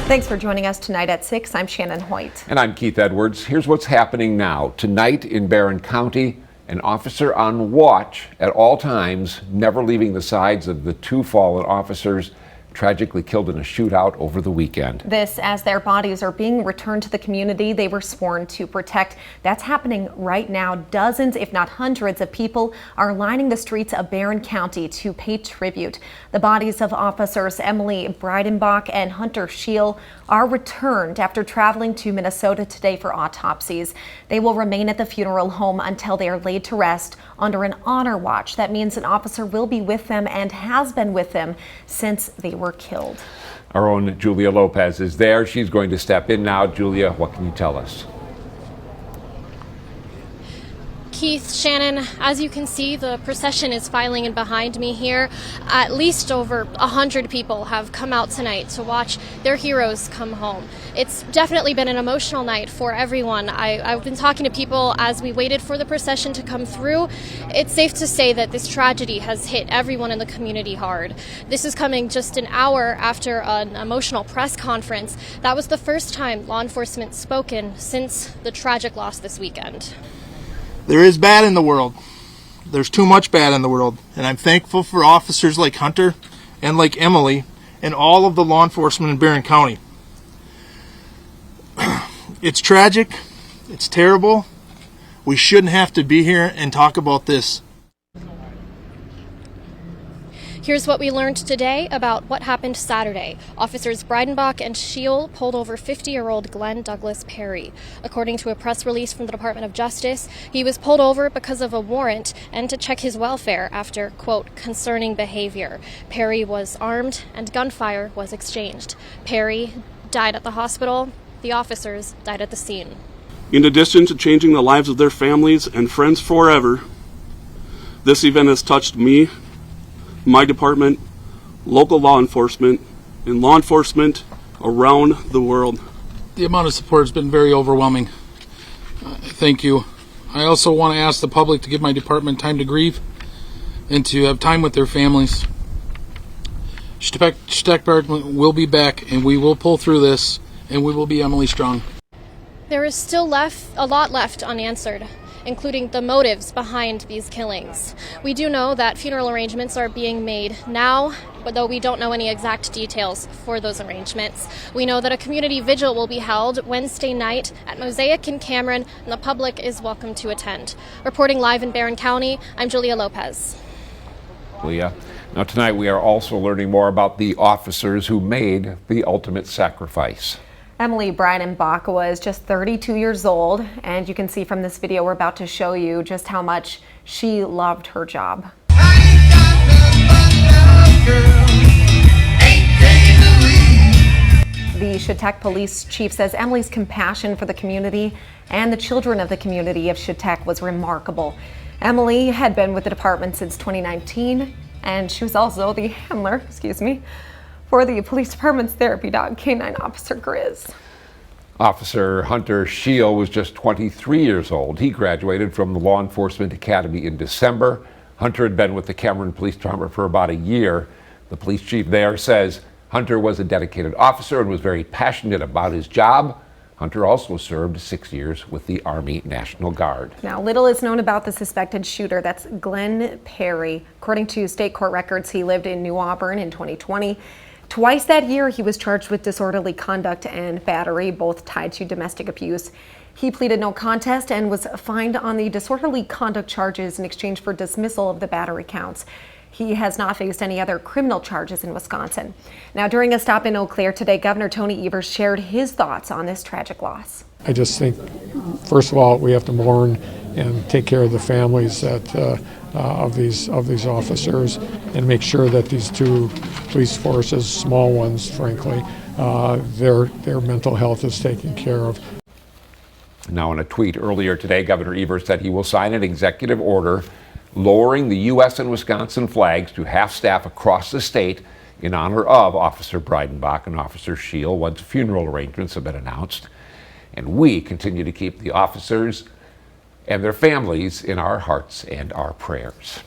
Thanks for joining us tonight at 6. I'm Shannon Hoyt. And I'm Keith Edwards. Here's what's happening now. Tonight in Barron County, an officer on watch at all times, never leaving the sides of the two fallen officers tragically killed in a shootout over the weekend. This as their bodies are being returned to the community they were sworn to protect. That's happening right now. Dozens, if not hundreds of people are lining the streets of Barron County to pay tribute. The bodies of officers Emily Breidenbach and Hunter Scheel are returned after traveling to Minnesota today for autopsies. They will remain at the funeral home until they are laid to rest under an honor watch. That means an officer will be with them and has been with them since they were killed. Our own Julia Lopez is there. She's going to step in now. Julia, what can you tell us? Keith, Shannon, as you can see, the procession is filing in behind me here. At least over 100 people have come out tonight to watch their heroes come home. It's definitely been an emotional night for everyone. I've been talking to people as we waited for the procession to come through. It's safe to say that this tragedy has hit everyone in the community hard. This is coming just an hour after an emotional press conference. That was the first time law enforcement spoken since the tragic loss this weekend. There is bad in the world. There's too much bad in the world. And I'm thankful for officers like Hunter and like Emily and all of the law enforcement in Barron County. It's tragic. It's terrible. We shouldn't have to be here and talk about this. Here's what we learned today about what happened Saturday. Officers Breidenbach and Scheel pulled over 50-year-old Glenn Douglas Perry. According to a press release from the Department of Justice, he was pulled over because of a warrant and to check his welfare after, quote, concerning behavior. Perry was armed and gunfire was exchanged. Perry died at the hospital. The officers died at the scene. In addition to changing the lives of their families and friends forever, this event has touched me, my department, local law enforcement, and law enforcement around the world. The amount of support has been very overwhelming. Thank you. I also want to ask the public to give my department time to grieve and to have time with their families. Shootout Department will be back, and we will pull through this, and we will be Emily Strong. There is still a lot left unanswered, including the motives behind these killings. We do know that funeral arrangements are being made now, but though we don't know any exact details for those arrangements. We know that a community vigil will be held Wednesday night at Mosaic in Cameron, and the public is welcome to attend. Reporting live in Barron County, I'm Julia Lopez. Julia. Now tonight we are also learning more about the officers who made the ultimate sacrifice. Emily Breidenbach was just 32 years old, and you can see from this video we're about to show you just how much she loved her job. The Shootout police chief says Emily's compassion for the community and the children of the community of Shootout was remarkable. Emily had been with the department since 2019, and she was also the handler, for the police department's therapy dog, K9 Officer Grizz. Officer Hunter Scheel was just 23 years old. He graduated from the Law Enforcement Academy in December. Hunter had been with the Cameron Police Department for about a year. The police chief there says Hunter was a dedicated officer and was very passionate about his job. Hunter also served 6 years with the Army National Guard. Now, little is known about the suspected shooter. That's Glenn Perry. According to state court records, he lived in New Auburn in 2020. Twice that year, he was charged with disorderly conduct and battery, both tied to domestic abuse. He pleaded no contest and was fined on the disorderly conduct charges in exchange for dismissal of the battery counts. He has not faced any other criminal charges in Wisconsin. Now, during a stop in Eau Claire today, Governor Tony Evers shared his thoughts on this tragic loss. I just think, first of all, we have to mourn and take care of the families that of these officers, and make sure that these two police forces, small ones, frankly, their mental health is taken care of. Now, in a tweet earlier today, Governor Evers said he will sign an executive order lowering the U.S. and Wisconsin flags to half staff across the state in honor of Officer Breidenbach and Officer Scheel once funeral arrangements have been announced. And we continue to keep the officers and their families in our hearts and our prayers.